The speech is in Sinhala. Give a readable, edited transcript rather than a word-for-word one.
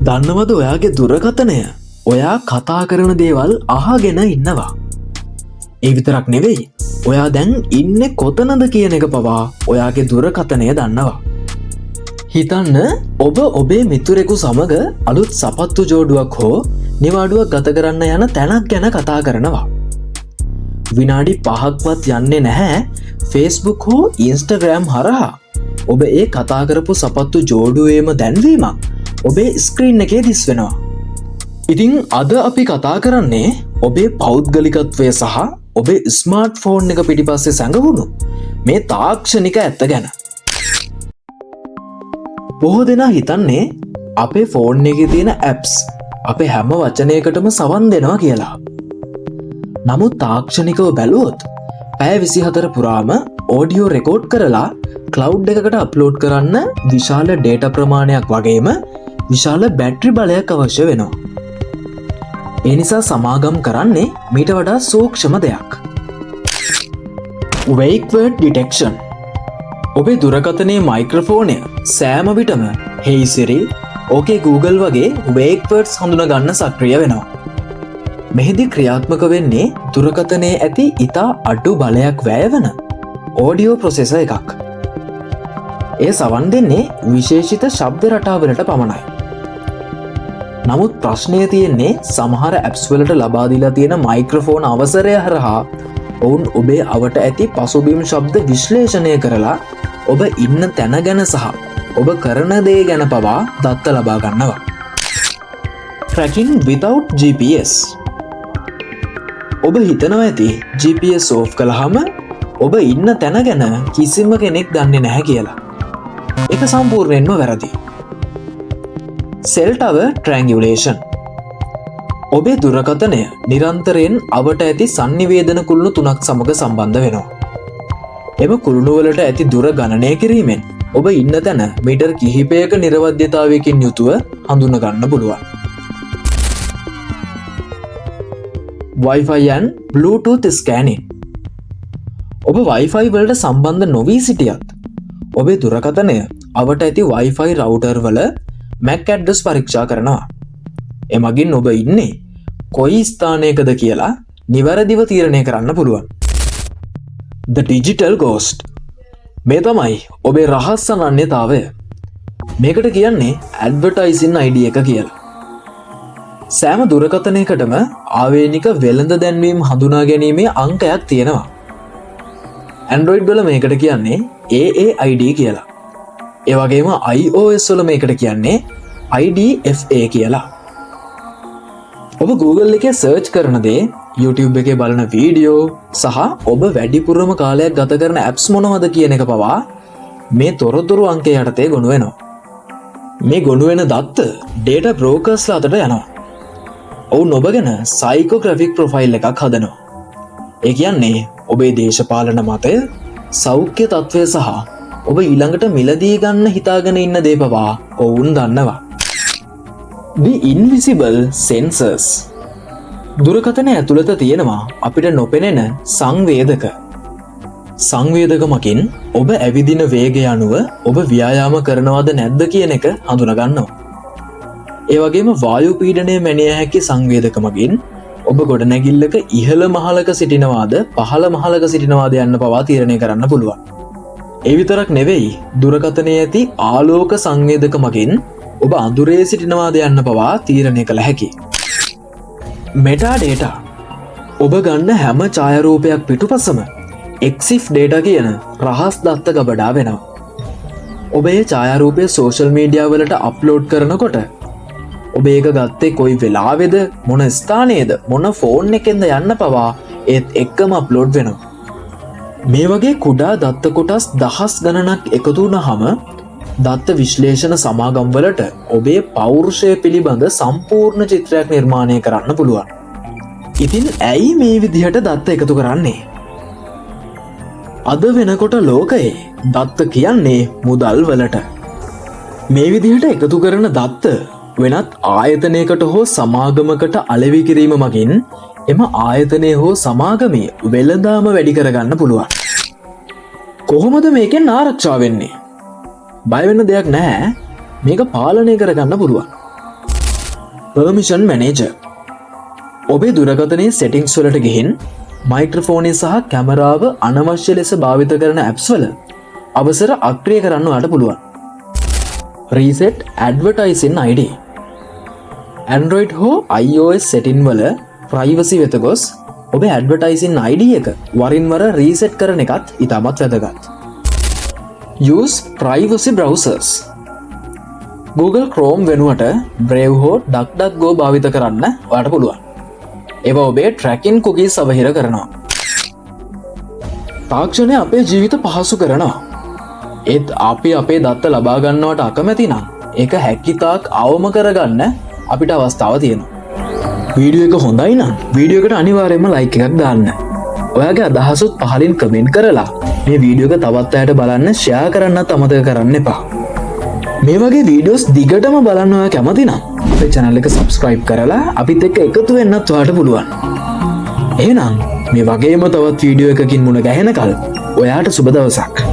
දන්නවද ඔයාගේ දුරකථනය ඔයා කතා කරන දේවල් අහගෙන ඉන්නවා. ඒ විතරක් නෙවෙයි, ඔයා දැන් ඉන්න කොතනද කියන එක පවා ඔයාගේ දුරකථනය දන්නවා. හිතන්න, ඔබ ඔබේ මිතුරෙකු සමග අලුත් සපත්තු ජෝඩුවක් හෝ නිවාඩුවක් ගත කරන්න යන තැනක් ගැන කතා කරනවා. විනාඩි 5ක්වත් යන්නේ නැහැ Facebook හෝ Instagram හරහා ඔබ ඒ කතා කරපු සපත්තු ජෝඩුවේම දැන්වීමක් ඔබේ ස්ක්‍රීන් එකේ දිස් වෙනවා. ඉතින් අද අපි කතා කරන්නේ ඔබේ පෞද්ගලිකත්වය සහ ඔබේ ස්මාර්ට් ෆෝන් එක පිටිපස්සේ සැඟවුණු මේ තාක්ෂණික ඇත්ත ගැන. බොහෝ දෙනා හිතන්නේ අපේ ෆෝන් එකේ තියෙන ඇප්ස් අපේ හැම වචනයකටම සවන් දෙනවා කියලා. නමුත් තාක්ෂණිකව බැලුවොත් පැය 24 පුරාම ඕඩියෝ රෙකෝඩ් කරලා ක්ලවුඩ් එකකට අප්ලෝඩ් කරන්න විශාල ඩේටා ප්‍රමාණයක් වගේම විශාල බැටරි බලයක් අවශ්‍ය වෙනවා. ඒ නිසා සමාගම් කරන්නේ මීට වඩා සූක්ෂම දෙයක්. Wake word detection. ඔබේ දුරකථනයේ මයික්‍රොෆෝනය සෑම විටම Hey Siri, OK Google වගේ wake words හඳුනගන්න සක්‍රිය වෙනවා. මෙහිදී ක්‍රියාත්මක වෙන්නේ දුරකථනයේ ඇති ඉතා අඩු බලයක් වැය වන ඕඩියෝ ප්‍රොසෙසර් එකක්. ඒ සවන් දෙන්නේ විශේෂිත ශබ්ද රටාවලට පමණයි. නමුත් ප්‍රශ්නය තියෙන්නේ සමහර ඇප්ස් වලට ලබා දීලා තියෙන මයික්‍රොෆෝන් අවසරය හරහා ඔවුන් ඔබේ අවට ඇති පසුබිම් ශබ්ද විශ්ලේෂණය කරලා ඔබ ඉන්න තැන ගැන සහ ඔබ කරන දේ ගැන පවා දත්ත ලබා ගන්නවා. Tracking without GPS. ඔබ හිතනවා ඇති GPS ඕෆ් කළාම ඔබ ඉන්න තැන ගැන කිසිම කෙනෙක් දන්නේ නැහැ කියලා. ඒක සම්පූර්ණයෙන්ම වැරදි. Cell tower triangulation. ඔබේ දුරකථනය නිරන්තරයෙන් අවට ඇති සංනිවේදන කුළුණු 3ක් සමග සම්බන්ධ වෙනවා. එම කුළුණු වලට ඇති දුර ගණනය කිරීමෙන් ඔබ ඉන්න තැන මීටර් කිහිපයක නිර්වද්‍යතාවයකින් යුතුව හඳුනා ගන්න පුළුවන්. Wi-Fi and Bluetooth scanning. ඔබ Wi-Fi වලට සම්බන්ධ නොවී සිටියත් ඔබේ දුරකථනය අවට ඇති Wi-Fi රවුටර් වල MAC ඇඩ්‍රස් පරීක්ෂා කරනවා. එමගින් ඔබ ඉන්නේ කොයි ස්ථානයකද කියලා නිවැරදිව තීරණය කරන්න පුළුවන්. The Digital Ghost. මේ තමයි ඔබේ රහස් අනන්‍යතාවය. මේකට කියන්නේ ඇඩ්වර්ටයිසින් ID එක කියලා. සෑම දුරකථනයකටම ආවේනික වෙළඳ දැන්වීම් හඳුනා ගැනීමේ අංකයක් තියෙනවා. Android වල මේකට කියන්නේ AAID කියලා. ඒ වගේම iOS වල මේකට කියන්නේ IDFA කියලා. ඔබ Google එකේ සර්ච් කරන දේ, YouTube එකේ බලන වීඩියෝ සහ ඔබ වැඩිපුරම කාලයක් ගත කරන apps මොනවද කියන එක පවා මේ තොරතුරු අංකය යටතේ ගොනු වෙනවා. මේ ගොනු වෙන දත්ත data brokers ලාට යනවා. ඔවුන් ඔබ ගැන සයිකෝග්‍රැෆික් ප්‍රොෆයිල් එකක් හදනවා. ඒ කියන්නේ ඔබේ දේශපාලන මතය, සෞඛ්‍ය තත්ත්වය සහ ඔබ ඊළඟට මිලදී ගන්න හිතාගෙන ඉන්න දේ පවා ඔවුන් දන්නවා. The Invisible Sensors. දුරකථනය ඇතුළත තියෙනවා අපිට නොපෙනෙන සංවේදක. සංවේදක මකින් ඔබ ඇවිදින වේගය අනුව ඔබ ව්‍යායාම කරනවද නැද්ද කියන එක හඳුනගන්නවා. ඒ වගේම වායු පීඩනය මැනිය හැකි සංවේදක මගින් ඔබ ගොඩනැගිල්ලක ඉහළ මහලක සිටිනවාද පහළ මහලක සිටිනවාද යන්න පවා තීරණය කරන්න පුළුවන්. ඒ විතරක් නෙවෙයි, දුරකථනයේ ඇති ආලෝක සංවේදක මගින් ඔබ අඳුරේ සිටිනවාද යන්න පවා තීරණය කළ හැකි. Metadata. ඔබ ගන්න හැම ඡායාරූපයක් පිටුපසම EXIF data කියන රහස් දත්ත ගබඩා වෙනවා. ඔබ ඒ ඡායාරූපය සෝෂල් මීඩියා වලට අප්ලෝඩ් කරනකොට ඔබ ඒක ගත්තේ කොයි වෙලාවේද, මොන ස්ථානයේද, මොන ෆෝන් එකෙන්ද යන්න පවා ඒත් එක්කම අප්ලෝඩ් වෙනවා. මේ වගේ කුඩා දත්ත කොටස් දහස් ගණනක් එකතු වුණාම දත්ත විශ්ලේෂණ සමාගම් වලට ඔබේ පෞරුෂය පිළිබඳ සම්පූර්ණ චිත්‍රයක් නිර්මාණය කරන්න පුළුවන්. ඉතින් ඇයි මේ විදිහට දත්ත එකතු කරන්නේ? අද වෙනකොට ලෝකයේ දත්ත කියන්නේ මුදල් වලට. මේ විදිහට එකතු කරන දත්ත වෙනත් ආයතනයකට හෝ සමාගමකට අලෙවි කිරීම මගින් එම ආයතනය හෝ සමාගමේ වෙළඳාම වැඩි කරගන්න පුළුවන්. කොහොමද මේකෙන් ආරක්ෂා වෙන්නේ? බය වෙන්න දෙයක් නැහැ. මේක පාලනය කරගන්න පුළුවන්. Permission manager. ඔබේ දුරකථනයේ සෙටින්ග්ස් වලට ගිහින් මයික්‍රොෆෝනය සහ කැමරාව අනවශ්‍ය ලෙස භාවිත කරන ඇප්ස් වල අවසර අක්‍රිය කරන්න ඔයාලට පුළුවන්. Reset advertising ID. Android හෝ iOS සෙටින් වල ප්‍රයිවසි වෙත ගොස් ඔබ ඇඩ්වර්ටයිසින් ID එක වරින් වර රීසෙට් කරන එකත් ඉතාමත් වැදගත්. Use privacy browsers. Google Chrome වෙනුවට Brave හෝ DuckDuckGo භාවිත කරන්න ඔයාලට පුළුවන්. ඒවා ඔබේ ට්‍රැකින් කුකීස් අවහිර කරනවා. තාක්ෂණය අපේ ජීවිත පහසු කරනවා. ඒත් අපි අපේ දත්ත ලබාගන්නවට අකමැති නම් ඒක හැකිතාක් අවම කරගන්න අපිට අවස්ථාව තියෙනවා. වීඩියෝ එක හොඳයි නම් වීඩියෝ එකට අනිවාර්යයෙන්ම ලයික් එකක් දාන්න. ඔයාගේ අදහසුත් පහලින් කමෙන්ට් කරලා මේ වීඩියෝ එක තවත් අයට බලන්න ෂෙයා කරන්නත් අමතක කරන්න එපා. මේ වගේ වීඩියෝස් දිගටම බලන්න ඔයා කැමති නම් අපේ channel එක subscribe කරලා අපිත් එක්ක එකතු වෙන්නත් ඔයාලට පුළුවන්. එහෙනම් මේ වගේම තවත් වීඩියෝ එකකින් මුණ ගැහෙනකල් ඔයාට සුබ දවසක්.